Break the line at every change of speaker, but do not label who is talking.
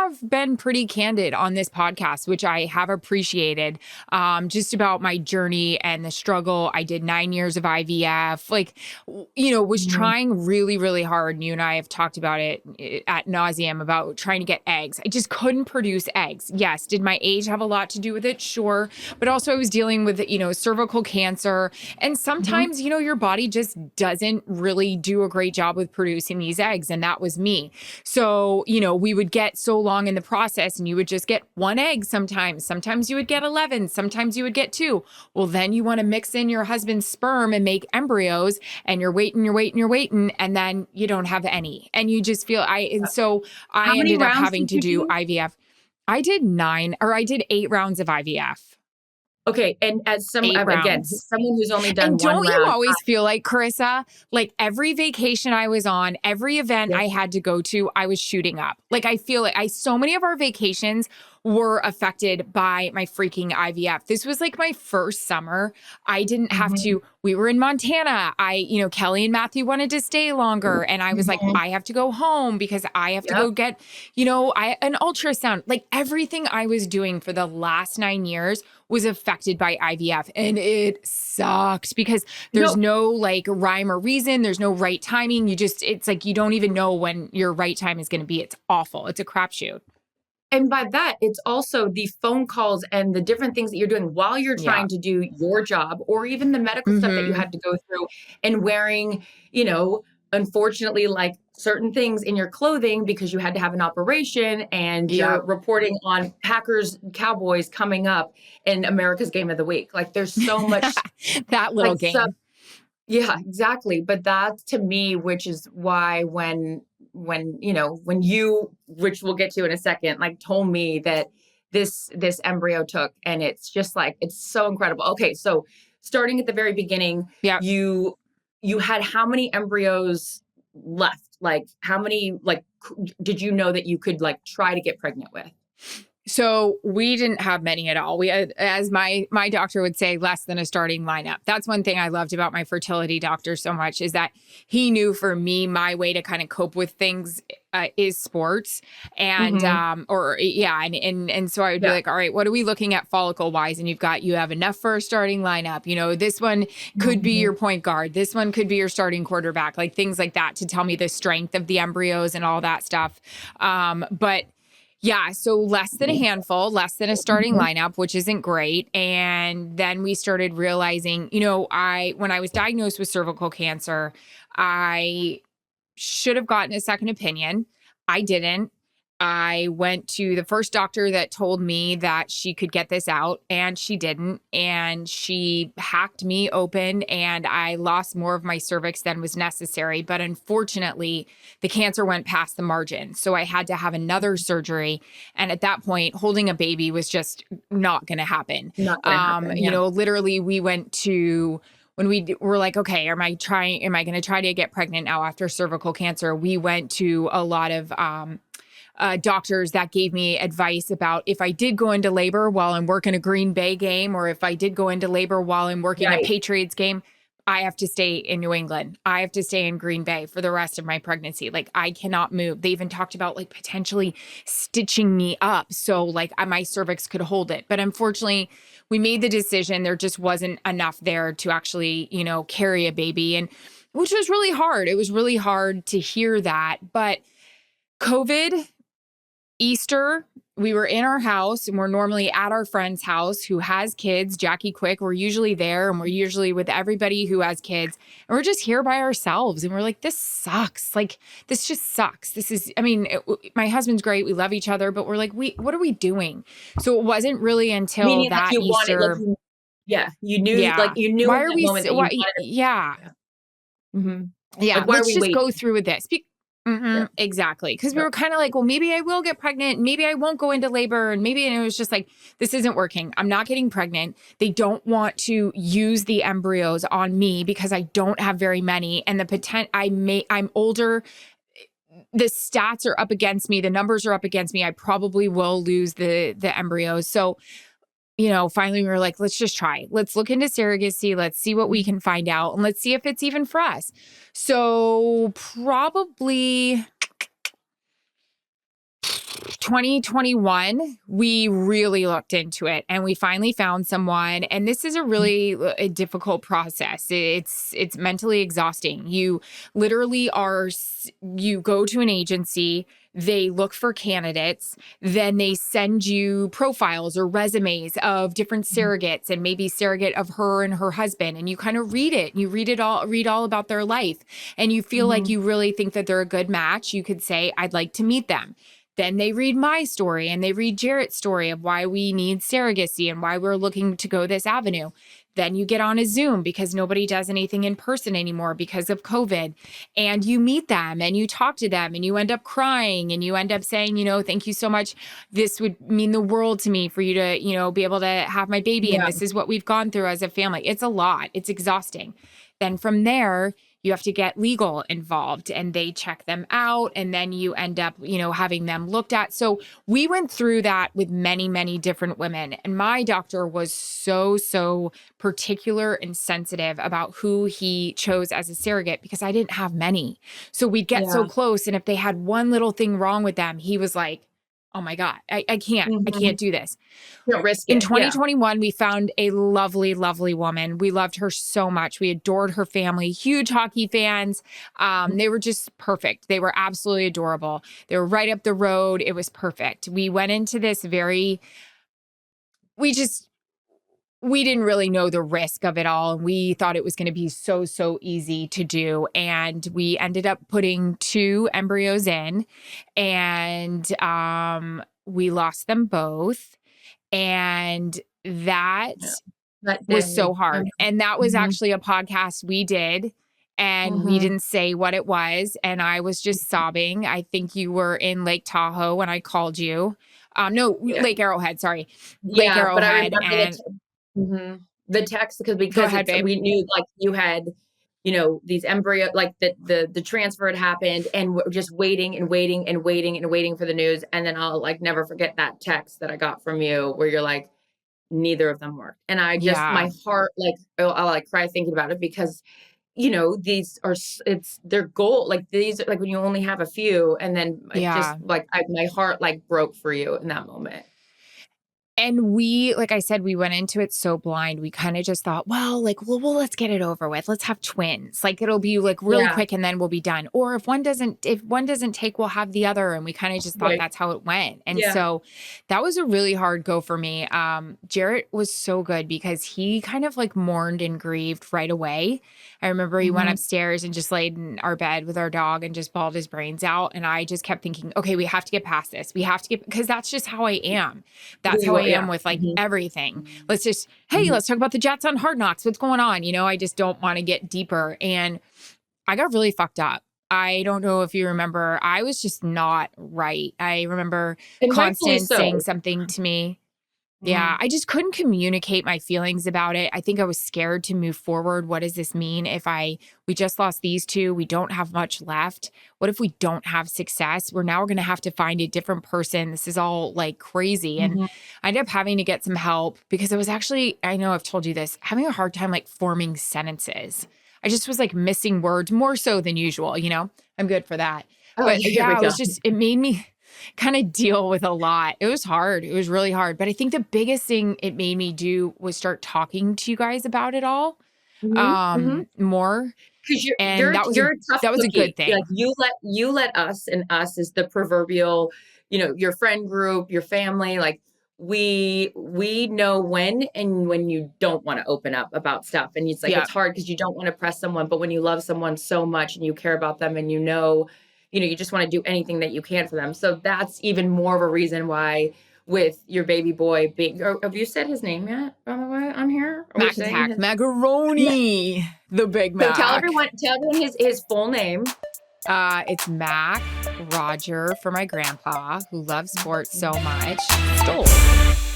have been pretty candid on this podcast, which I have appreciated, just about my journey and the struggle. I did 9 years of IVF, like, was trying really, really hard. And you and I have talked about it ad nauseum about trying to get eggs. I just couldn't produce eggs. Yes. Did my age have a lot to do with it? Sure. But also I was dealing with, cervical cancer. And sometimes, your body just doesn't really do a great job with producing these eggs. And that was me. So, we would get so long in the process and you would just get one egg sometimes. Sometimes you would get 11. Sometimes you would get 2. Well, then you want to mix in your husband's sperm and make embryos and you're waiting. And then you don't have any. And you just feel, so I ended up having to do IVF. I did 8 rounds of IVF.
Okay. And as someone who's only done one round. Don't
you always feel like, Charissa, like every vacation I was on, every event I had to go to, I was shooting up. Like, I feel like so many of our vacations were affected by my freaking IVF. This was like my first summer. I didn't have to, we were in Montana. Kelly and Matthew wanted to stay longer. And I was like, I have to go home because I have to go get, an ultrasound. Like everything I was doing for the last 9 years was affected by IVF. And it sucked because there's no like rhyme or reason. There's no right timing. It's like, you don't even know when your right time is going to be. It's awful. It's a crapshoot.
And by that, it's also the phone calls and the different things that you're doing while you're trying to do your job, or even the medical stuff that you had to go through, and wearing, unfortunately, like certain things in your clothing because you had to have an operation, and you're reporting on Packers Cowboys coming up in America's Game of the Week. Like there's so much
that little game.
Yeah, exactly. But that's to me, which is why when you, which we'll get to in a second, like told me that this embryo took, and it's just like, it's so incredible. Okay. So starting at the very beginning, you had how many embryos left? Like how many, like, did you know that you could like try to get pregnant with?
So we didn't have many at all. We had, as my doctor would say, less than a starting lineup. That's one thing I loved about my fertility doctor so much, is that he knew for me, my way to kind of cope with things is sports. And, and so I would be like, all right, what are we looking at follicle wise? And you have enough for a starting lineup. This one could be your point guard. This one could be your starting quarterback, like things like that to tell me the strength of the embryos and all that stuff. So less than a handful, less than a starting lineup, which isn't great. And then we started realizing, when I was diagnosed with cervical cancer, I should have gotten a second opinion. I didn't. I went to the first doctor that told me that she could get this out, and she didn't. And she hacked me open, and I lost more of my cervix than was necessary. But unfortunately, the cancer went past the margin. So I had to have another surgery. And at that point, holding a baby was just not going to happen. Literally we went to, when we were like, okay, am I going to try to get pregnant now after cervical cancer? We went to a lot of, doctors that gave me advice about if I did go into labor while I'm working a Green Bay game, or if I did go into labor while I'm working a Patriots game, I have to stay in New England. I have to stay in Green Bay for the rest of my pregnancy. Like I cannot move. They even talked about like potentially stitching me up so like my cervix could hold it. But unfortunately, we made the decision. There just wasn't enough there to actually, carry a baby, and which was really hard. It was really hard to hear that. But COVID, Easter, we were in our house, and we're normally at our friend's house who has kids, Jackie Quick. We're usually there, and we're usually with everybody who has kids, and we're just here by ourselves. And we're like, this sucks. Like, this just sucks. My husband's great. We love each other, but we're like, what are we doing? So it wasn't really until that Easter.
You knew.
Why are we? Yeah. Like, let's just go through with this. Exactly. Because we were kind of like, well, maybe I will get pregnant. Maybe I won't go into labor. And it was just like, this isn't working. I'm not getting pregnant. They don't want to use the embryos on me because I don't have very many. And I'm older. The stats are up against me. The numbers are up against me. I probably will lose the embryos. So, finally we were like, let's just try. Let's look into surrogacy. Let's see what we can find out. And let's see if it's even for us. So probably 2021, we really looked into it and we finally found someone. And this is a really a difficult process. It's mentally exhausting. You literally you go to an agency, they look for candidates, then they send you profiles or resumes of different surrogates and maybe surrogate of her and her husband. And you kind of read it. You read all about their life. And you feel like you really think that they're a good match. You could say, I'd like to meet them. Then they read my story and they read Jarrett's story of why we need surrogacy and why we're looking to go this avenue. Then you get on a Zoom because nobody does anything in person anymore because of COVID. And you meet them and you talk to them and you end up crying and you end up saying, thank you so much. This would mean the world to me for you to, be able to have my baby.
Yeah.
And this is what we've gone through as a family. It's a lot. It's exhausting. Then from there, you have to get legal involved and they check them out. And then you end up, having them looked at. So we went through that with many, many different women. And my doctor was so particular and sensitive about who he chose as a surrogate because I didn't have many. So we'd get so close. And if they had one little thing wrong with them, he was like, oh my God, I can't do this.
Don't risk it.
In 2021, we found a lovely, lovely woman. We loved her so much. We adored her family, huge hockey fans. They were just perfect. They were absolutely adorable. They were right up the road. It was perfect. We went into this we didn't really know the risk of it all. And we thought it was going to be so easy to do. And we ended up putting 2 embryos in and we lost them both. And that was so hard. And that was actually a podcast we did. And we didn't say what it was. And I was just sobbing. I think you were in Lake Tahoe when I called you. Lake Arrowhead, sorry. Lake Arrowhead.
But I remember the text because we knew like you had, these embryo, like the transfer had happened and we're just waiting and waiting and waiting and waiting for the news. And then I'll like never forget that text that I got from you where you're like, neither of them worked. And I just, my heart, like, I'll like cry thinking about it because, these are, it's their goal. Like these, like when you only have a few and then just like my heart like broke for you in that moment.
And we, like I said, we went into it so blind. We kind of just thought, well, let's get it over with. Let's have twins. Like it'll be like really quick and then we'll be done. Or if one doesn't take, we'll have the other. And we kind of just thought that's how it went. And so that was a really hard go for me. Jarrett was so good because he kind of like mourned and grieved right away. I remember he went upstairs and just laid in our bed with our dog and just bawled his brains out. And I just kept thinking, okay, we have to get past this. We have to because that's just how I am. That's how I am with like everything. Let's just, let's talk about the Jets on Hard Knocks. What's going on? I just don't want to get deeper. And I got really fucked up. I don't know if you remember, I was just not right. I remember Constance saying something to me. Yeah, I just couldn't communicate my feelings about it. I think I was scared to move forward. What does this mean if we just lost these 2? We don't have much left. What if we don't have success? We're going to have to find a different person. This is all like crazy. And I ended up having to get some help because I was actually, I know I've told you this, having a hard time like forming sentences. I just was like missing words more so than usual, I'm good for that. But it made me kind of deal with a lot. It was hard. It was really hard. But I think the biggest thing it made me do was start talking to you guys about it all more.
Because you're a tough
that was
cookie.
A good thing.
Like you let us, and us is the proverbial, your friend group, your family, like we know when and when you don't want to open up about stuff. And it's like, it's hard because you don't want to press someone, but when you love someone so much and you care about them and you just want to do anything that you can for them. So that's even more of a reason why with your baby boy being, have you said his name yet, by the way, on here?
Mac Attack Macaroni, the Big Mac.
So tell everyone his full name.
It's Mac Roger for my grandpa who loves sports so much. Stole.